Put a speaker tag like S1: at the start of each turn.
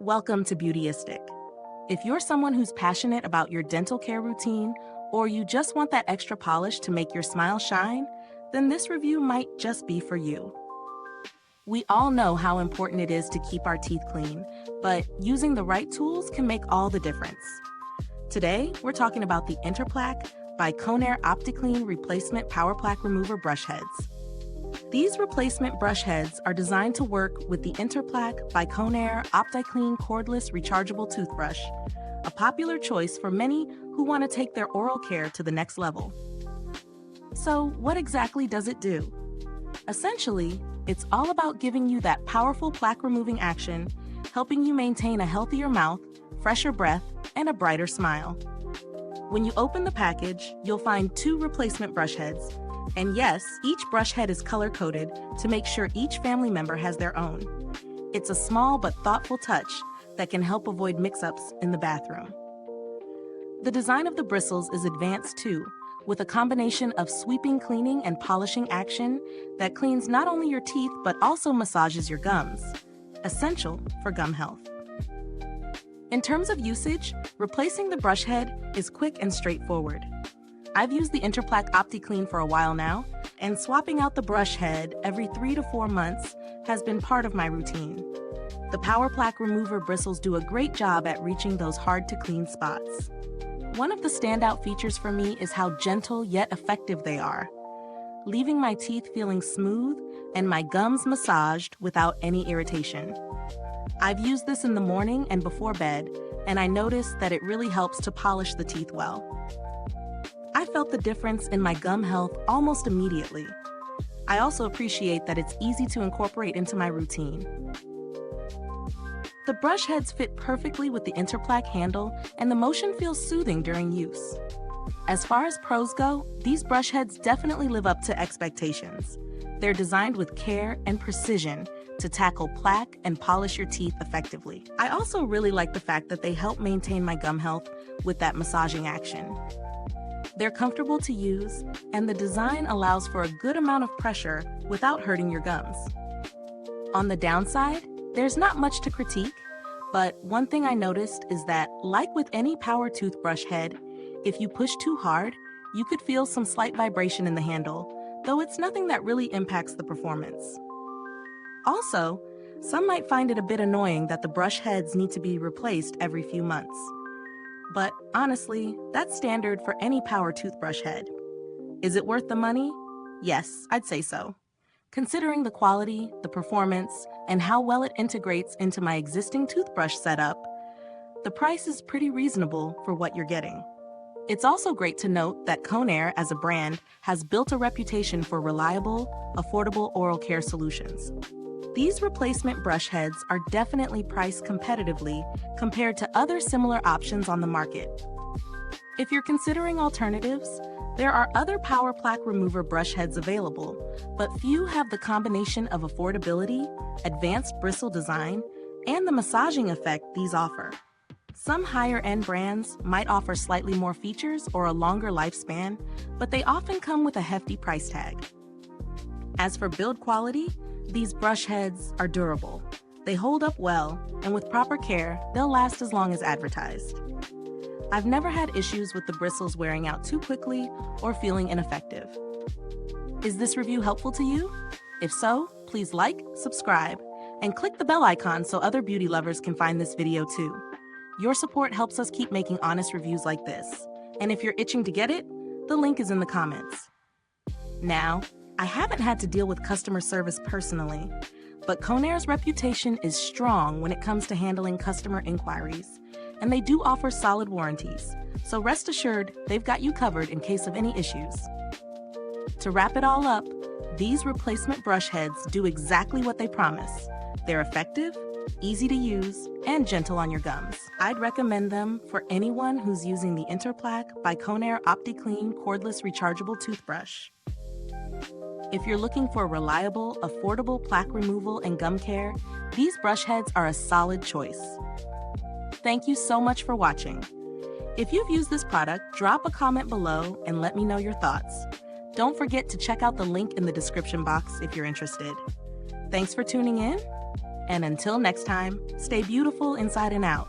S1: Welcome to Beautyistic. If you're someone who's passionate about your dental care routine, or you just want that extra polish to make your smile shine, then this review might just be for you. We all know how important it is to keep our teeth clean, but using the right tools can make all the difference. Today, we're talking about the Interplak by Conair OptiClean Replacement Power Plaque Remover Brush Heads. These replacement brush heads are designed to work with the Interplak by Conair Opti-Clean Cordless Rechargeable Toothbrush, a popular choice for many who want to take their oral care to the next level. So, what exactly does it do? Essentially, it's all about giving you that powerful plaque-removing action, helping you maintain a healthier mouth, fresher breath, and a brighter smile. When you open the package, you'll find 2 replacement brush heads. And yes, each brush head is color-coded to make sure each family member has their own. It's a small but thoughtful touch that can help avoid mix-ups in the bathroom. The design of the bristles is advanced too, with a combination of sweeping cleaning and polishing action that cleans not only your teeth but also massages your gums, essential for gum health. In terms of usage, replacing the brush head is quick and straightforward. I've used the Interplak OptiClean for a while now, and swapping out the brush head every 3 to 4 months has been part of my routine. The Power Plaque Remover bristles do a great job at reaching those hard-to-clean spots. One of the standout features for me is how gentle yet effective they are, leaving my teeth feeling smooth and my gums massaged without any irritation. I've used this in the morning and before bed, and I noticed that it really helps to polish the teeth well. I felt the difference in my gum health almost immediately. I also appreciate that it's easy to incorporate into my routine. The brush heads fit perfectly with the Interplak handle, and the motion feels soothing during use. As far as pros go, these brush heads definitely live up to expectations. They're designed with care and precision to tackle plaque and polish your teeth effectively. I also really like the fact that they help maintain my gum health with that massaging action. They're comfortable to use, and the design allows for a good amount of pressure without hurting your gums. On the downside, there's not much to critique, but one thing I noticed is that, like with any power toothbrush head, if you push too hard, you could feel some slight vibration in the handle, though it's nothing that really impacts the performance. Also, some might find it a bit annoying that the brush heads need to be replaced every few months. But honestly, that's standard for any power toothbrush head. Is it worth the money? Yes, I'd say so. Considering the quality, the performance, and how well it integrates into my existing toothbrush setup, the price is pretty reasonable for what you're getting. It's also great to note that Conair, as a brand, has built a reputation for reliable, affordable oral care solutions. These replacement brush heads are definitely priced competitively compared to other similar options on the market. If you're considering alternatives, there are other Power Plaque Remover brush heads available, but few have the combination of affordability, advanced bristle design, and the massaging effect these offer. Some higher-end brands might offer slightly more features or a longer lifespan, but they often come with a hefty price tag. As for build quality, these brush heads are durable. They hold up well, and with proper care, they'll last as long as advertised. I've never had issues with the bristles wearing out too quickly or feeling ineffective. Is this review helpful to you? If so, please like, subscribe, and click the bell icon so other beauty lovers can find this video too. Your support helps us keep making honest reviews like this. And if you're itching to get it, the link is in the comments. Now, I haven't had to deal with customer service personally, but Conair's reputation is strong when it comes to handling customer inquiries, and they do offer solid warranties, so rest assured they've got you covered in case of any issues. To wrap it all up, these replacement brush heads do exactly what they promise. They're effective, easy to use, and gentle on your gums. I'd recommend them for anyone who's using the Interplak by Conair OptiClean Cordless Rechargeable Toothbrush. If you're looking for reliable, affordable plaque removal and gum care, these brush heads are a solid choice. Thank you so much for watching. If you've used this product, drop a comment below and let me know your thoughts. Don't forget to check out the link in the description box if you're interested. Thanks for tuning in, And until next time, stay beautiful inside and out.